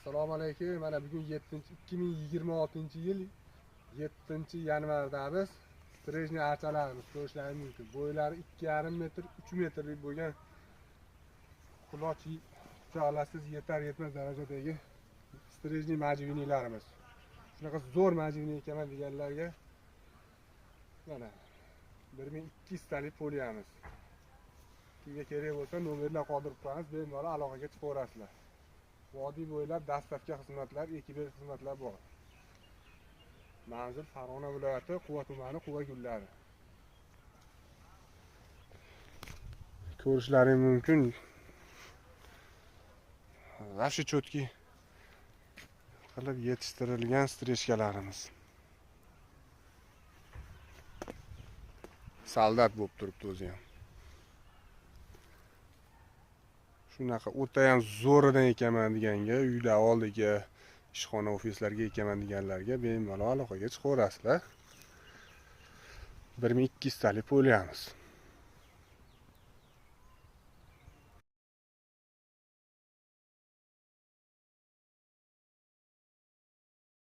Assalomu alaykum. Mana bugun 2026-yil 7-yanvarda biz strejni archalarimiz ko'rishlaringiz mumkin. Bo'ylari 2,5 metr, 3 metrlik bo'lgan quloch olasiz yetar yetmas darajadagi strejni majvinilarimiz. Shunaqa zo'r majvini ekanman deganlarga mana 1200 talik poliyamiz. Kimga kerak bo'lsa nomerlar qoldirib qo'yamiz, bemalol aloqaga chiqaverasizlar. Vodiy bo'ylab dastlabki xizmatlar, ekibel xizmatlar bor. Manzil Farg'ona viloyati Quva tumani, Quva gullari. Ko'rishlaringiz mumkin. Vashi cho'tki qilib yetishtirilgan strejkalarimiz. Soldat bo'lib turibdi o'zi ham. Shunaqa o'ta ham zo'ridan ekanman deganga, uylar oldiga, ishxona, ofislarga ekanman deganlarga bemalol aloqaga chiqaverasizlar. 1200 talik poliyamiz.